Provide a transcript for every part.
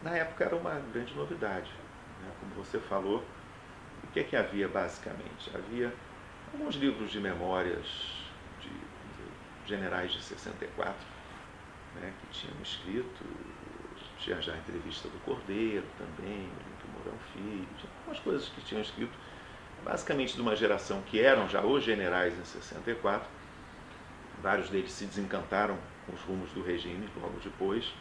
na época era uma grande novidade, né? Como você falou, o que é que havia basicamente? Havia alguns livros de memórias de generais de 64, né, que tinham escrito, tinha já a entrevista do Cordeiro também, do Mourão Filho, tinha algumas coisas que tinham escrito, basicamente de uma geração que eram já os generais em 64. Vários deles se desencantaram com os rumos do regime logo depois,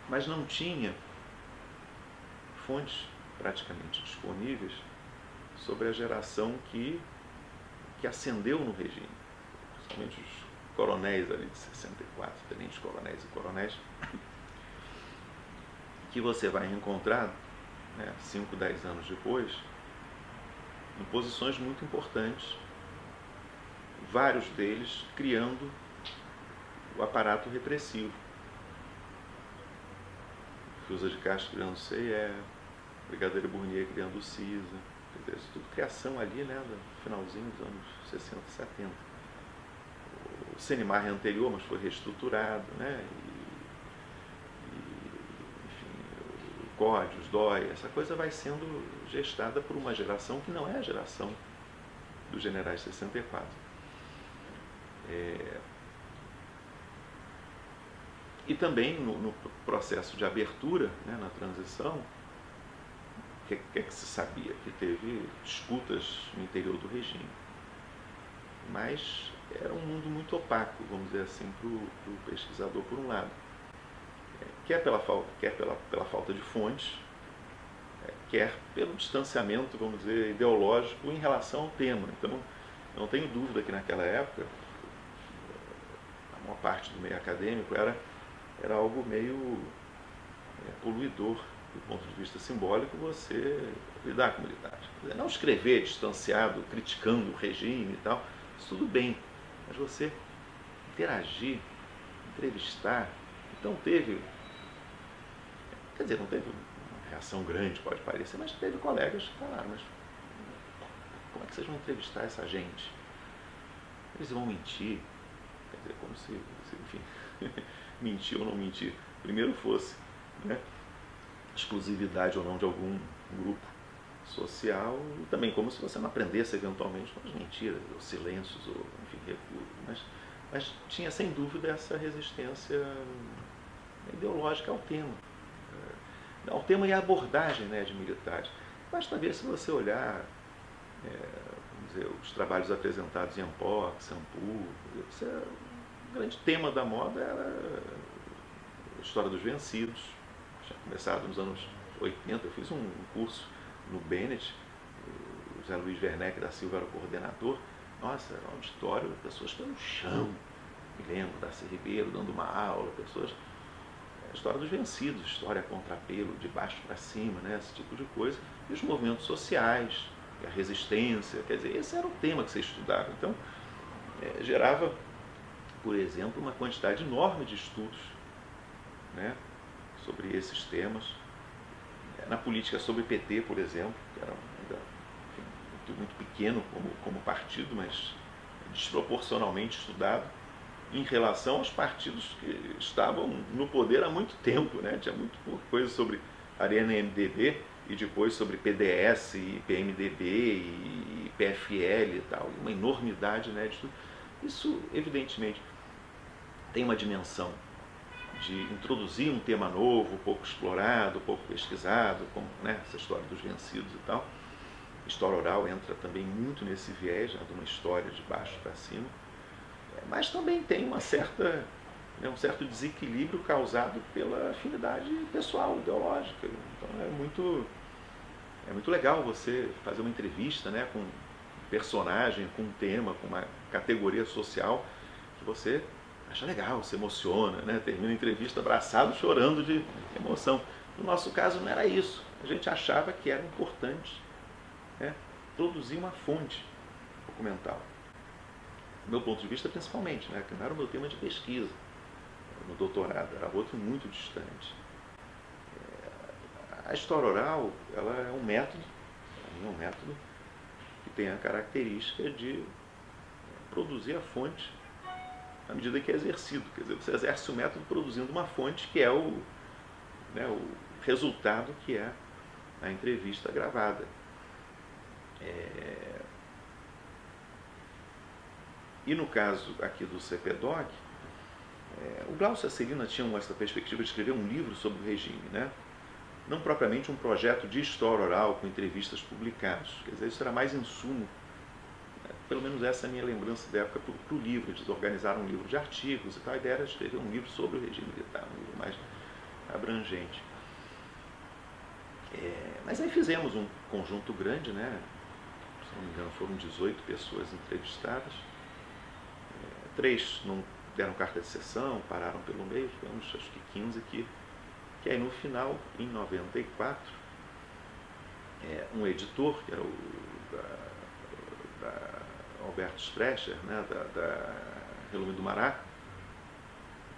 mas não tinha fontes praticamente disponíveis sobre a geração que ascendeu no regime, principalmente os coronéis ali de 64, tenentes coronéis e coronéis, que você vai encontrar, né, 5, 10 anos depois, em posições muito importantes, vários deles criando o aparato repressivo. Fiuza de Castro criando o CIE, Brigadeiro Burnier criando o CISA, quer dizer, isso tudo criação ali, né, no finalzinho dos anos 60, 70. O Senimar é anterior, mas foi reestruturado, né, enfim, o COD, os DOI, essa coisa vai sendo gestada por uma geração que não é a geração dos generais 64. E também no processo de abertura, né, na transição, o que é que se sabia? Que teve disputas no interior do regime. Mas era um mundo muito opaco, vamos dizer assim, para o pesquisador, por um lado. Quer pela falta de fontes, quer pelo distanciamento, vamos dizer, ideológico em relação ao tema. Então, não tenho dúvida que naquela época, a maior parte do meio acadêmico era algo meio poluidor do ponto de vista simbólico você lidar com militares. Não escrever distanciado, criticando o regime e tal, isso tudo bem, mas você interagir, entrevistar, então teve, quer dizer, não teve uma reação grande, pode parecer, mas teve colegas que falaram, mas como é que vocês vão entrevistar essa gente? Eles vão mentir, quer dizer, como se enfim, mentir ou não mentir, primeiro fosse, né, exclusividade ou não de algum grupo social, e também como se você não aprendesse eventualmente com as mentiras, ou silêncios, ou enfim, recuos, mas tinha sem dúvida essa resistência ideológica ao tema e à abordagem, né, de militares. Basta ver, se você olhar, vamos dizer, os trabalhos apresentados em Ampox, Sampu, o grande tema da moda era a história dos vencidos. Tinha começado nos anos 80, eu fiz um curso no Bennett, o José Luiz Werneck da Silva era o coordenador. Nossa, era um auditório, pessoas pelo chão. Me lembro, Darcy Ribeiro dando uma aula, pessoas. A história dos vencidos, história contra apelo, de baixo para cima, né, esse tipo de coisa. E os movimentos sociais, a resistência, quer dizer, esse era o tema que você estudava. Então, gerava, por exemplo, uma quantidade enorme de estudos, né, sobre esses temas. Na política sobre PT, por exemplo, que era ainda, enfim, muito pequeno como partido, mas desproporcionalmente estudado em relação aos partidos que estavam no poder há muito tempo, né? Tinha muito pouca coisa sobre Arena MDB e depois sobre PDS e PMDB e PFL e tal, uma enormidade, né, de tudo. Isso, evidentemente, tem uma dimensão de introduzir um tema novo, pouco explorado, pouco pesquisado, como, né, essa história dos vencidos e tal. História oral entra também muito nesse viés, né, de uma história de baixo para cima, mas também tem um certo desequilíbrio causado pela afinidade pessoal, ideológica. Então é muito legal você fazer uma entrevista, né, com um personagem, com um tema, com uma categoria social que você acha legal, se emociona, né? Termina a entrevista abraçado, chorando de emoção. No nosso caso não era isso. A gente achava que era importante, né, produzir uma fonte documental. Do meu ponto de vista, principalmente, né, que não era o meu tema de pesquisa no doutorado, era outro muito distante. A história oral, ela é um método, que tem a característica de produzir a fonte à medida que é exercido. Quer dizer, você exerce o método produzindo uma fonte que é o resultado que é a entrevista gravada. E no caso aqui do CPDOC, o Glaucio e a Celina tinham essa perspectiva de escrever um livro sobre o regime, né? Não propriamente um projeto de história oral com entrevistas publicadas. Quer dizer, isso era mais insumo, né? Pelo menos essa é a minha lembrança da época para o livro. Eles organizaram um livro de artigos e tal. A ideia era escrever um livro sobre o regime militar, um livro mais abrangente. Mas aí fizemos um conjunto grande, né? Se não me engano, foram 18 pessoas entrevistadas. 3 não deram carta de sessão, pararam pelo meio, ficamos acho que 15 que aí no final, em 94, um editor, que era o da Alberto Sprecher, né, da Relume do Mará,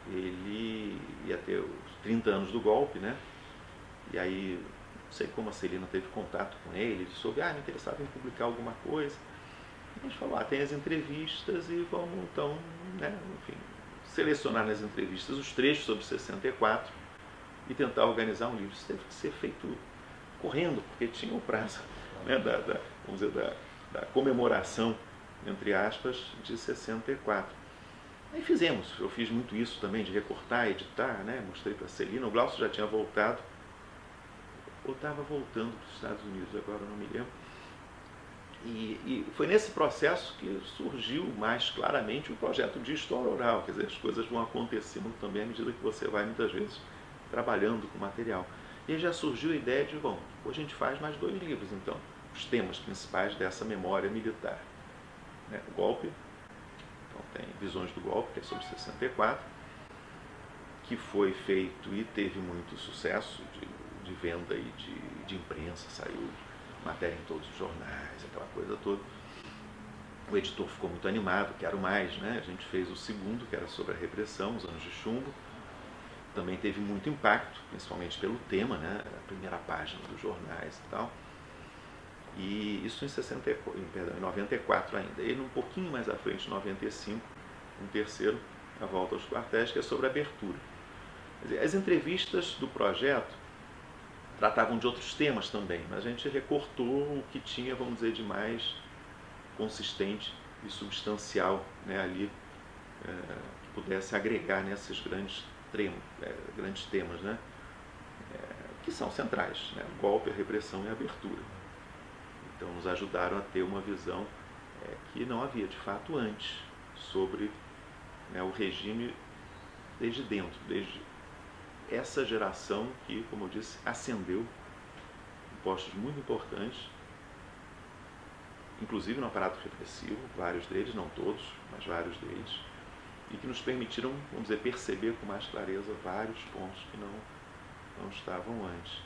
ele ia ter os 30 anos do golpe, né? E aí, não sei como a Celina teve contato com ele soube, me interessava em publicar alguma coisa. A gente falou, tem as entrevistas e vamos então, né, enfim, selecionar nas entrevistas os trechos sobre 64 e tentar organizar um livro. Isso teve que ser feito correndo, porque tinha o prazo, né, vamos dizer, da comemoração, entre aspas, de 64. Aí fizemos, eu fiz muito isso também, de recortar, editar, né, mostrei para a Celina. O Glaucio já tinha voltado, ou estava voltando para os Estados Unidos, agora não me lembro. E foi nesse processo que surgiu mais claramente o projeto de história oral. Quer dizer, as coisas vão acontecendo também à medida que você vai, muitas vezes, trabalhando com material. E aí já surgiu a ideia de, hoje a gente faz mais 2 livros, então, os temas principais dessa memória militar. Né? O golpe, então tem Visões do Golpe, que é sobre 64, que foi feito e teve muito sucesso de venda e de imprensa, saiu matéria em todos os jornais, aquela coisa toda. O editor ficou muito animado, quero mais, né? A gente fez o segundo, que era sobre a repressão, os anos de chumbo. Também teve muito impacto, principalmente pelo tema, né? A primeira página dos jornais e tal. E isso em 94 ainda. E um pouquinho mais à frente, em 95, um terceiro, A Volta aos Quartéis, que é sobre a abertura. Quer dizer, as entrevistas do projeto tratavam de outros temas também, mas a gente recortou o que tinha, vamos dizer, de mais consistente e substancial, né, ali, que pudesse agregar nesses grandes temas, né, que são centrais, né, o golpe, a repressão e a abertura. Então nos ajudaram a ter uma visão que não havia de fato antes sobre, né, o regime desde dentro, desde essa geração que, como eu disse, ascendeu em postos muito importantes, inclusive no aparato repressivo, vários deles, não todos, mas vários deles, e que nos permitiram, vamos dizer, perceber com mais clareza vários pontos que não estavam antes.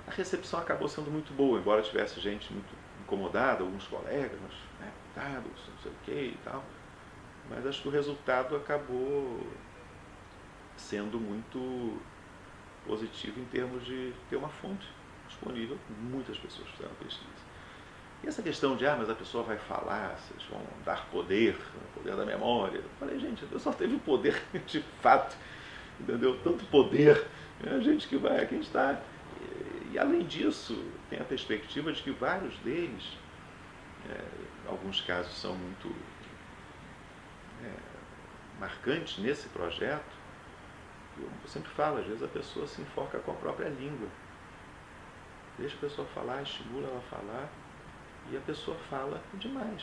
A recepção acabou sendo muito boa, embora tivesse gente muito incomodada, alguns colegas, né, coitados, não sei o que e tal, mas acho que o resultado acabou sendo muito positivo em termos de ter uma fonte disponível. Muitas pessoas fizeram pesquisa. E essa questão de, mas a pessoa vai falar, vocês vão dar poder, o poder da memória. Eu falei, gente, a pessoa teve poder de fato, entendeu? Tanto poder, a gente que está. E além disso, tem a perspectiva de que vários deles, alguns casos são muito marcantes nesse projeto. Eu sempre falo, às vezes a pessoa se enforca com a própria língua. Deixa a pessoa falar, estimula ela a falar, e a pessoa fala demais.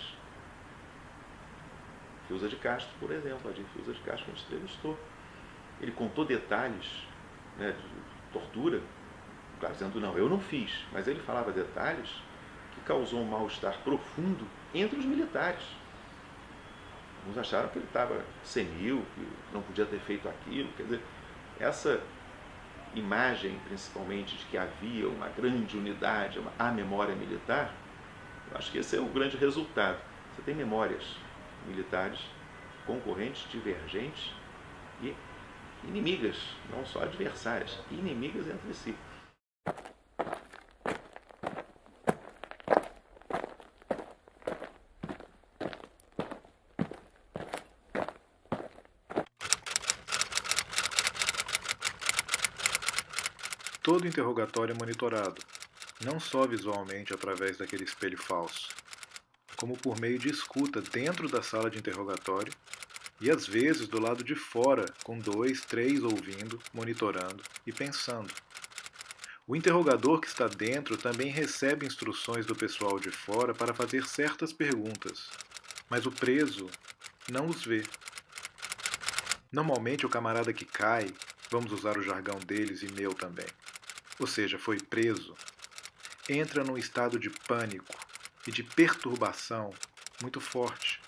Fiuza de Castro, por exemplo, a de Fiuza de Castro que a gente entrevistou. Ele contou detalhes, né, de tortura, claro, dizendo, não, eu não fiz, mas ele falava detalhes que causou um mal-estar profundo entre os militares. Uns acharam que ele estava senil, que não podia ter feito aquilo. Quer dizer, essa imagem, principalmente, de que havia uma grande unidade, a memória militar, eu acho que esse é o grande resultado. Você tem memórias militares concorrentes, divergentes e inimigas, não só adversárias, inimigas entre si. Todo interrogatório é monitorado, não só visualmente através daquele espelho falso, como por meio de escuta dentro da sala de interrogatório e às vezes do lado de fora, com 2, 3 ouvindo, monitorando e pensando. O interrogador que está dentro também recebe instruções do pessoal de fora para fazer certas perguntas, mas o preso não os vê. Normalmente o camarada que cai, vamos usar o jargão deles e meu também, ou seja, foi preso, entra num estado de pânico e de perturbação muito forte.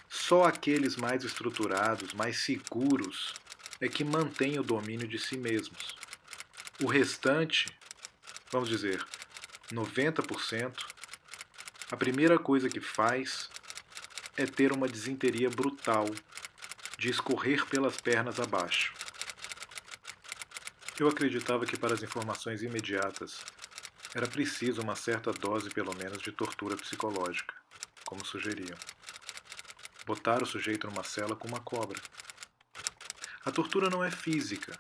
Só aqueles mais estruturados, mais seguros, é que mantêm o domínio de si mesmos. O restante, vamos dizer, 90%, a primeira coisa que faz é ter uma disenteria brutal, de escorrer pelas pernas abaixo. Eu acreditava que para as informações imediatas era preciso uma certa dose, pelo menos, de tortura psicológica, como sugeriam. Botar o sujeito numa cela com uma cobra. A tortura não é física,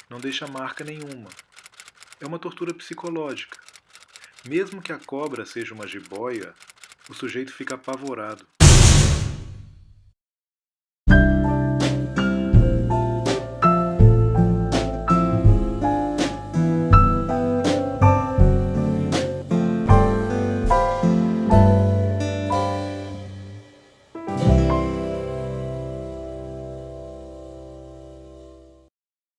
não deixa marca nenhuma. É uma tortura psicológica. Mesmo que a cobra seja uma jiboia, o sujeito fica apavorado.